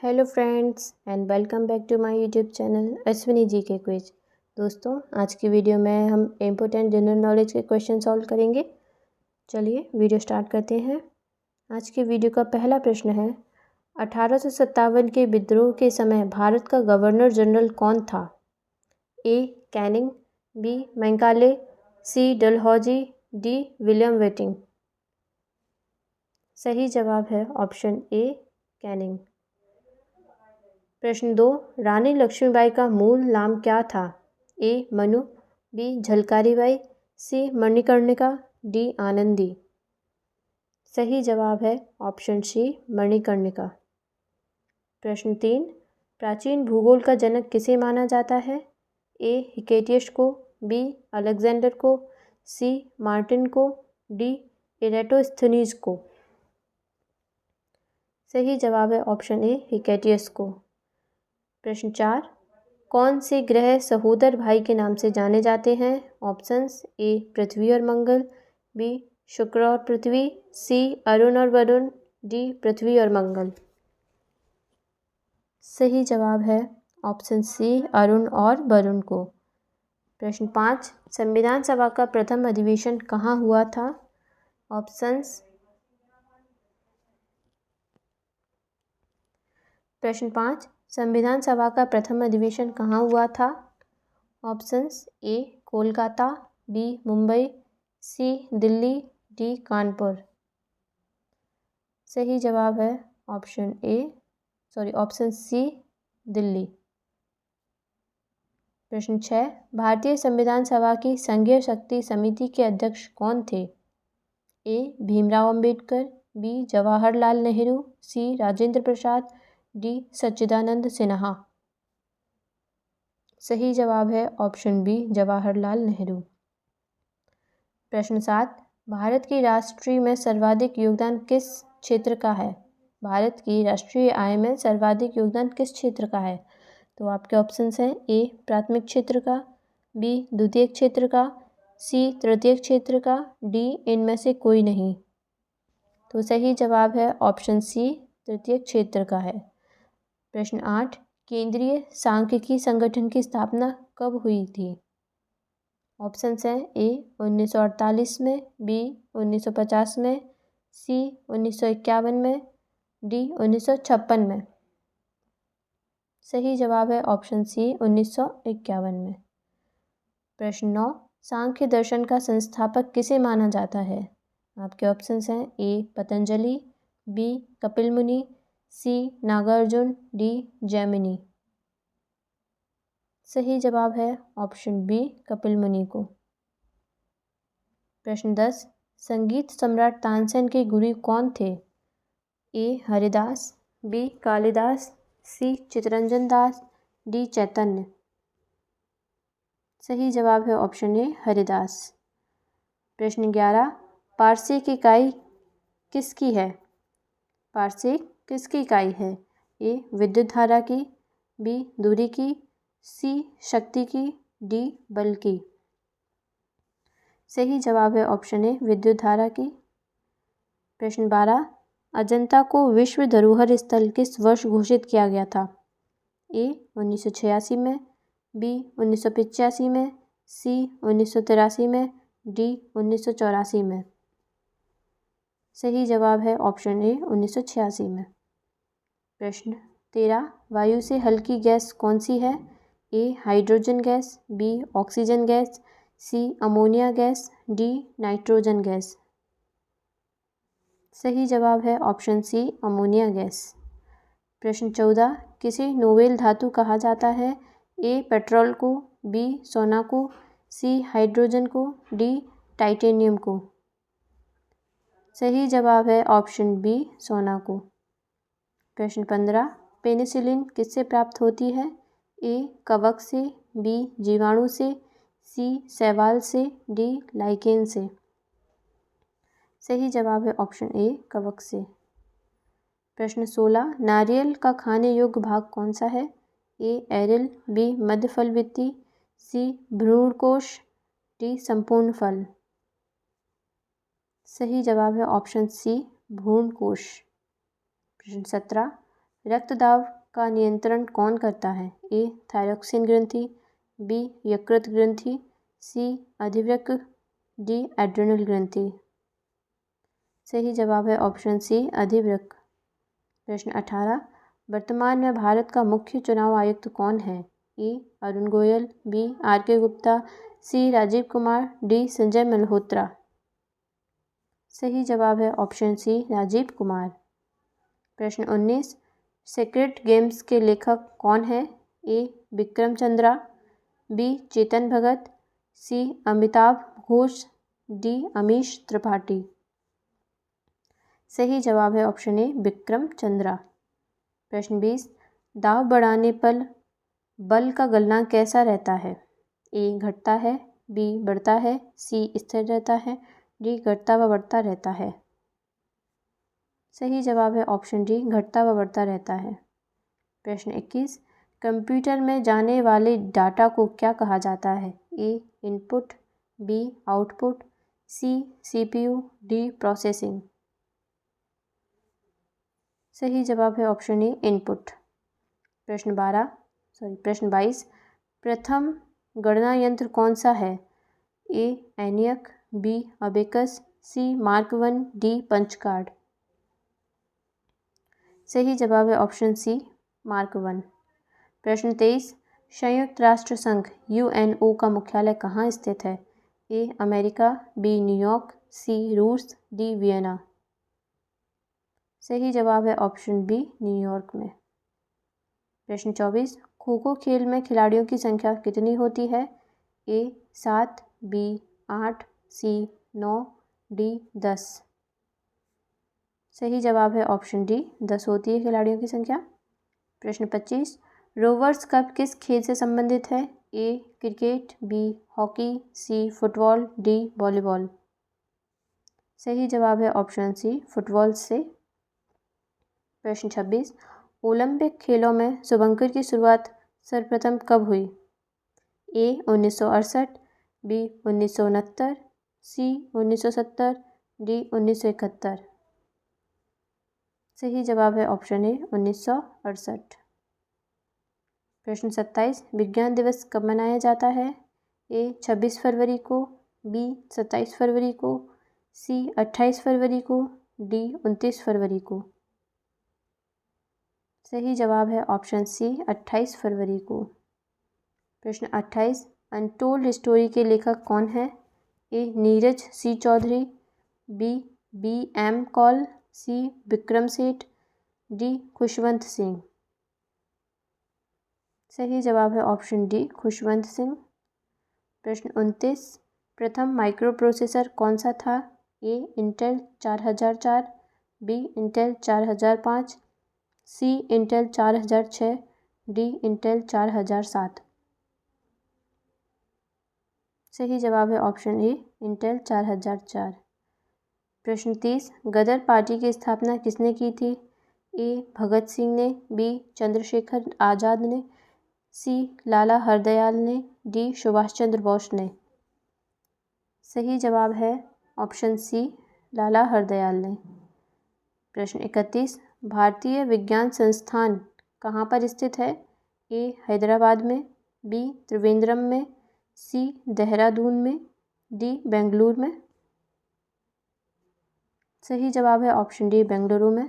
Hello friends and welcome back to my YouTube channel Ashwini ji के quiz. दोस्तों, आज की वीडियो में हम इम्पोर्टेंट जनरल नॉलेज के क्वेश्चन सॉल्व करेंगे। चलिए वीडियो स्टार्ट करते हैं। आज की वीडियो का पहला प्रश्न है, 1857 के विद्रोह के समय भारत का गवर्नर जनरल कौन था? ए कैनिंग, बी मैकाले, सी डलहौजी, डी विलियम वेटिंग। सही जवाब है ऑप्शन ए कैनिंग। प्रश्न 2, रानी लक्ष्मीबाई का मूल नाम क्या था? ए मनु, बी झलकारी, सी मणिकर्णिका, डी आनंदी। सही जवाब है ऑप्शन सी मणिकर्णिका। प्रश्न 3, प्राचीन भूगोल का जनक किसे माना जाता है? ए हिकेटियस को, बी अलेक्जेंडर को, सी मार्टिन को, डी इरेटोस्थनीज को। सही जवाब है ऑप्शन ए हिकेटियस को। प्रश्न 4, कौन से ग्रह सहोदर भाई के नाम से जाने जाते हैं? ऑप्शंस ए पृथ्वी और मंगल, बी शुक्र और पृथ्वी, सी अरुण और वरुण, डी पृथ्वी और मंगल। सही जवाब है ऑप्शन सी अरुण और वरुण को। प्रश्न 5, संविधान सभा का प्रथम अधिवेशन कहाँ हुआ था? ऑप्शंस। प्रश्न 5, संविधान सभा का प्रथम अधिवेशन कहाँ हुआ था? Options A Kolkata, B Mumbai, C Delhi, D Kanpur. सही जवाब है ऑप्शन सी दिल्ली। प्रश्न 6, भारतीय संविधान सभा की संघीय शक्ति समिति के अध्यक्ष कौन थे? ए भीमराव अंबेडकर, बी जवाहरलाल नेहरू, सी राजेंद्र प्रसाद, डी सच्चिदानंद सिन्हा। सही जवाब है ऑप्शन बी जवाहरलाल नेहरू। प्रश्न 7, भारत की राष्ट्रीय में सर्वाधिक योगदान किस क्षेत्र का है? भारत की राष्ट्रीय आय में सर्वाधिक योगदान किस क्षेत्र का है? तो आपके ऑप्शंस हैं ए प्राथमिक क्षेत्र का, बी द्वितीय क्षेत्र का, सी तृतीय क्षेत्र का, डी इनमें से कोई नहीं। तो सही जवाब है ऑप्शन सी तृतीय क्षेत्र का है। प्रश्न 8, केंद्रीय सांख्यिकी संगठन की स्थापना कब हुई थी? ऑप्शंस हैं ए 1948 में, बी 1950 में, सी 1951 में, डी 1956 में। सही जवाब है ऑप्शन सी 1951 में। प्रश्न 9, सांख्य दर्शन का संस्थापक किसे माना जाता है? आपके ऑप्शंस हैं ए पतंजलि, बी कपिल मुनि, सी नागार्जुन, डी जैमिनी। सही जवाब है ऑप्शन बी कपिल मुनि को। प्रश्न 10, संगीत सम्राट तानसेन के गुरु कौन थे? ए हरिदास, बी कालिदास, सी चित्तरंजन दास, डी चैतन्य। सही जवाब है ऑप्शन ए हरिदास। प्रश्न 11, पारसिक इकाई किसकी है? पारसिक किसकी इकाई है? ए विद्युत धारा की, बी दूरी की, सी शक्ति की, डी बल की। सही जवाब है ऑप्शन ए विद्युत धारा की। प्रश्न 12, अजंता को विश्व धरोहर स्थल किस वर्ष घोषित किया गया था? ए 1986 में, बी 1985 में, सी 1983 में, डी 1984 में। सही जवाब है ऑप्शन ए 1986 में। प्रश्न 13, वायु से हल्की गैस कौन सी है? A hydrogen gas, B oxygen gas, C ammonia gas, D nitrogen gas. सही जवाब है ऑप्शन सी अमोनिया गैस। प्रश्न 14, किसे नोबेल धातु कहा जाता है? ए पेट्रोल को, बी सोना को, सी हाइड्रोजन को, डी टाइटेनियम को। सही जवाब है ऑप्शन बी सोना को। प्रश्न 15, पेनिसिलिन किससे प्राप्त होती है? ए कवक से, बी जीवाणु से, सी शैवाल से, डी लाइकेन से। सही जवाब है ऑप्शन ए कवक से। प्रश्न 16, नारियल का खाने योग्य भाग कौन सा है? ए एरिल, बी मध्य फल वित्ती, सी भ्रूणकोश, डी संपूर्ण फल। सही जवाब है ऑप्शन सी भ्रूणकोश। प्रश्न 17, रक्त दाब का नियंत्रण कौन करता है? ए थायरॉक्सिन ग्रंथि, बी यकृत ग्रंथि, सी अधिवृक्क, डी एड्रिनल ग्रंथि। सही जवाब है ऑप्शन सी अधिवृक्क। प्रश्न 18, वर्तमान में भारत का मुख्य चुनाव आयुक्त कौन है? ए अरुण गोयल, बी आर के गुप्ता, सी राजीव कुमार, डी संजय मल्होत्रा। सही जवाब है ऑप्शन सी राजीव कुमार। प्रश्न 19, सेक्रेड गेम्स के लेखक कौन है? ए विक्रम चंद्रा, बी चेतन भगत, सी अमिताभ घोष, डी अमीश त्रिपाठी। सही जवाब है ऑप्शन ए विक्रम चंद्रा। प्रश्न 20, दाव बढ़ाने पर बल का गलनांक कैसा रहता है? ए घटता है, बी बढ़ता है, सी स्थिर रहता है, डी घटता व बढ़ता रहता है। सही जवाब है ऑप्शन डी घटता व बढ़ता रहता है। प्रश्न 21, कंप्यूटर में जाने वाले डाटा को क्या कहा जाता है? A input, B output, C CPU, D processing. सही जवाब है ऑप्शन ए इनपुट। प्रश्न 22, प्रथम गणना यंत्र कौन सा है? A ENIAC, B abacus, C Mark 1, D punch card. सही जवाब है ऑप्शन सी मार्क 1। प्रश्न 23, संयुक्त राष्ट्र संघ यूएनओ का मुख्यालय कहाँ स्थित है? ए अमेरिका, बी न्यूयॉर्क, सी रूस, डी वियना। सही जवाब है ऑप्शन बी न्यूयॉर्क में। प्रश्न 24, खो खो खेल में खिलाड़ियों की संख्या कितनी होती है? ए 7, बी 8, सी 9, डी 10। सही जवाब है ऑप्शन डी 10 होती है खिलाड़ियों की संख्या। प्रश्न 25, रोवर्स कप किस खेल से संबंधित है? A cricket, B hockey, C football, D volleyball. सही जवाब है ऑप्शन सी फुटबॉल से। प्रश्न 26, ओलंपिक खेलों में शुभंकर की शुरुआत सर्वप्रथम कब हुई? ए 1968, बी 1969, सी 1970, डी 1971। सही जवाब है ऑप्शन ए 1968। प्रश्न 27, विज्ञान दिवस कब मनाया जाता है? ए 26 फरवरी को, बी 27 फरवरी को, सी 28 फरवरी को, डी 29 फरवरी को। सही जवाब है ऑप्शन सी 28 फरवरी को। प्रश्न 28, अनटोल्ड स्टोरी के लेखक कौन है? ए नीरज सी चौधरी, बी एम कौल, सी विक्रम सेठ, डी खुशवंत सिंह। सही जवाब है ऑप्शन डी खुशवंत सिंह। प्रश्न 29, प्रथम माइक्रो प्रोसेसर कौन सा था? ए इंटेल 4004, बी इंटेल 4005, सी इंटेल 4006, डी इंटेल 4007। सही जवाब है ऑप्शन ए इंटेल 4004। प्रश्न 30, गदर पार्टी की स्थापना किसने की थी? ए भगत सिंह ने, बी चंद्रशेखर आज़ाद ने, सी लाला हरदयाल ने, डी सुभाष चंद्र बोस ने। सही जवाब है ऑप्शन सी लाला हरदयाल ने। प्रश्न 31, भारतीय विज्ञान संस्थान कहाँ पर स्थित है? ए हैदराबाद में, बी त्रिवेंद्रम में, सी देहरादून में, डी बेंगलुरु में। सही जवाब है ऑप्शन डी बेंगलुरु में।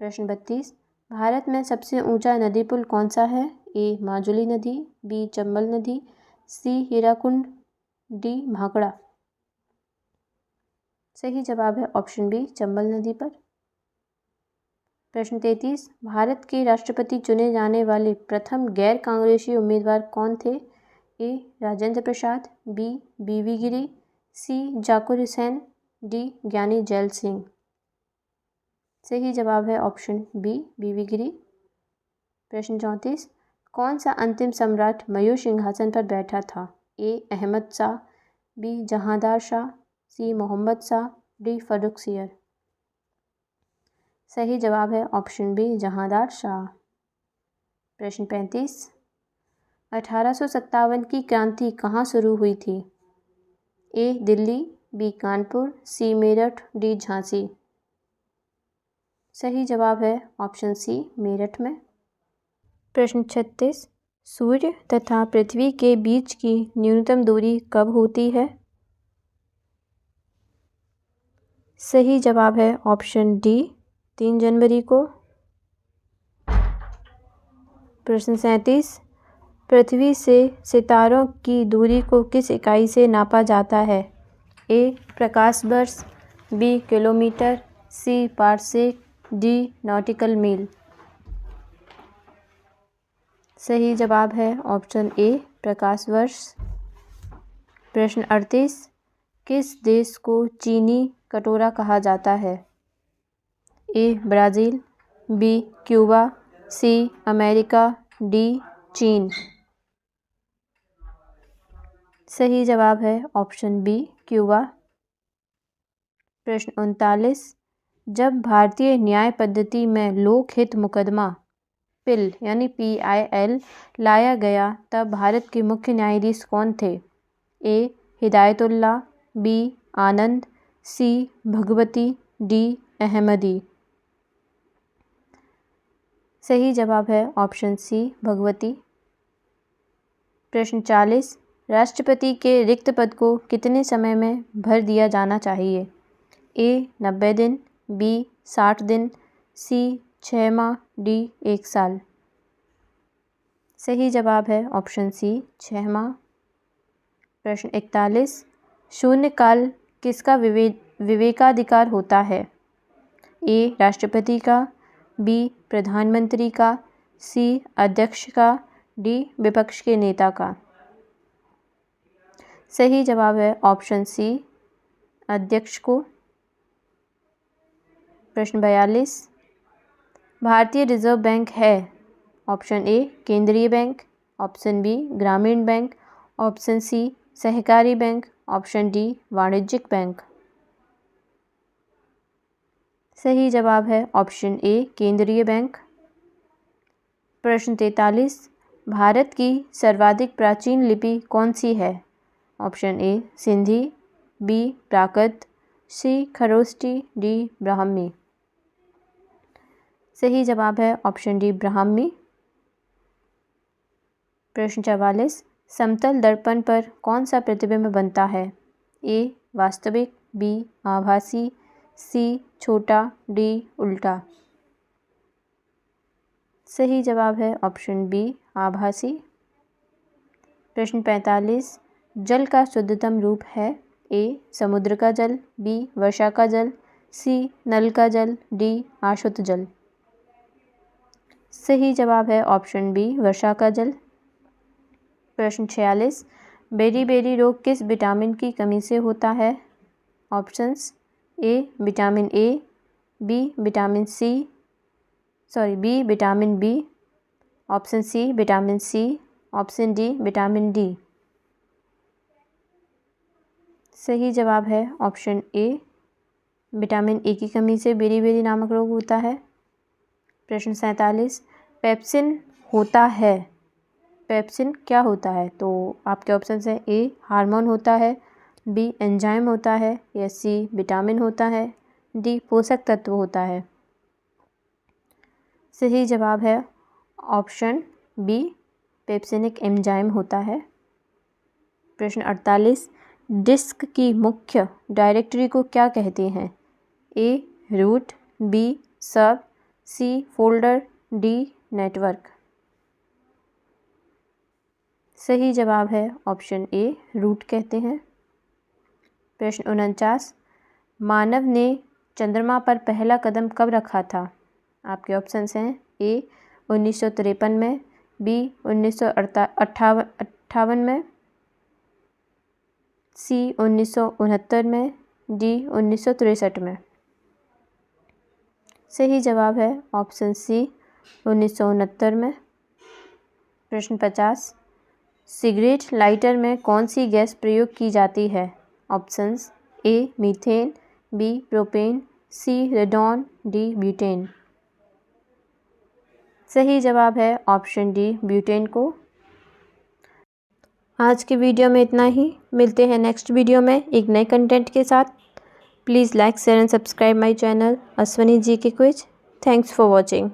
प्रश्न 32, भारत में सबसे ऊंचा नदी पुल कौन सा है? ए माजुली नदी, बी चंबल नदी, सी हीराकुंड, डी भाखड़ा। सही जवाब है ऑप्शन बी चंबल नदी पर। प्रश्न 33, भारत के राष्ट्रपति चुने जाने वाले प्रथम गैर कांग्रेसी उम्मीदवार कौन थे? A Rajendra Prasad, B V Giri, C Zakir Hussain, D Giani Zail Singh. सही जवाब है ऑप्शन बी वी गिरी। प्रश्न 34, कौन सा अंतिम सम्राट मयूर सिंहासन पर बैठा था? ए अहमद शाह, बी जहांदार शाह, सी मोहम्मद शाह, डी फर्रुखसियर। सही जवाब है ऑप्शन बी जहांदार शाह। प्रश्न 35, 1857 की क्रांति कहाँ शुरू हुई थी? ए दिल्ली, बी कानपुर, सी मेरठ, डी झांसी। सही जवाब है ऑप्शन सी मेरठ में। प्रश्न 36, सूर्य तथा पृथ्वी के बीच की न्यूनतम दूरी कब होती है? सही जवाब है ऑप्शन डी, 3 जनवरी को। प्रश्न 37, पृथ्वी से सितारों की दूरी को किस इकाई से नापा जाता है? ए प्रकाश वर्ष, बी किलोमीटर, सी पारसेक, डी नॉटिकल मील। सही जवाब है ऑप्शन ए, प्रकाश वर्ष। प्रश्न 38, किस देश को चीनी कटोरा कहा जाता है? A Brazil, B Cuba, C America, D चीन। सही जवाब है ऑप्शन बी, क्यूबा। प्रश्न 39, जब भारतीय न्याय पद्धति में लोकहित मुकदमा पिल यानी PIL लाया गया तब भारत के मुख्य न्यायाधीश कौन थे? ए हिदायतुल्ला, बी आनंद, सी भगवती, डी अहमदी। सही जवाब है ऑप्शन सी, भगवती। प्रश्न 40, राष्ट्रपति के रिक्त पद को कितने समय में भर दिया जाना चाहिए? ए 90 दिन, बी 60 दिन, सी 6 माह, डी 1 साल। सही जवाब है ऑप्शन सी, 6 माह। प्रश्न 41, शून्यकाल किसका विवेकाधिकार होता है? ए राष्ट्रपति का, बी प्रधानमंत्री का, सी अध्यक्ष का, डी विपक्ष के नेता का। सही जवाब है ऑप्शन सी, अध्यक्ष को। प्रश्न 42, भारतीय रिजर्व बैंक है? ऑप्शन ए केंद्रीय बैंक, ऑप्शन बी ग्रामीण बैंक, ऑप्शन सी सहकारी बैंक, ऑप्शन डी वाणिज्यिक बैंक। सही जवाब है ऑप्शन ए, केंद्रीय बैंक। प्रश्न 43, भारत की सर्वाधिक प्राचीन लिपि कौन सी है? Option A Sindhi, B Prakrit, C Kharoshthi, D Brahmi. सही जवाब है ऑप्शन डी, ब्राह्मी। प्रश्न 44, समतल दर्पण पर कौन सा प्रतिबिंब बनता है? ए वास्तविक, बी आभासी, सी छोटा, डी उल्टा। सही जवाब है ऑप्शन बी, आभासी। प्रश्न 45, जल का शुद्धतम रूप है? ए समुद्र का जल, बी वर्षा का जल, सी नल का जल, डी आशुत जल। सही जवाब है ऑप्शन बी, वर्षा का जल। प्रश्न 46, बेरी रोग किस विटामिन की कमी से होता है? Options A vitamin A, B vitamin B, option C vitamin C, option D vitamin D. सही जवाब है ऑप्शन ए, विटामिन ए की कमी से बेरी नामक रोग होता है। प्रश्न 47, पेप्सिन होता है? पेप्सिन क्या होता है? तो आपके ऑप्शंस हैं ए हार्मोन होता है, बी एंजाइम होता है, या सी विटामिन होता है, डी पोषक तत्व होता है। सही जवाब है ऑप्शन बी, पेप्सिनिक एंजाइम होता है। प्रश्न 48, डिस्क की मुख्य डायरेक्टरी को क्या कहते हैं? ए रूट, बी सब, सी फोल्डर, डी नेटवर्क। सही जवाब है ऑप्शन ए, रूट कहते हैं। प्रश्न 49, मानव ने चंद्रमा पर पहला कदम कब रखा था? आपके ऑप्शंस हैं ए 1953 में, बी 1958 में, सी 1969 में, डी 1963 में। सही जवाब है ऑप्शन सी, 1969 में। प्रश्न 50, सिगरेट लाइटर में कौन सी गैस प्रयोग की जाती है? Options A methane, B propane, C radon, D butane. सही जवाब है ऑप्शन डी, ब्यूटेन को। आज के वीडियो में इतना ही। मिलते हैं नेक्स्ट वीडियो में एक नए कंटेंट के साथ। Please like, share and subscribe my channel Ashwani ji के क्विज। Thanks for watching.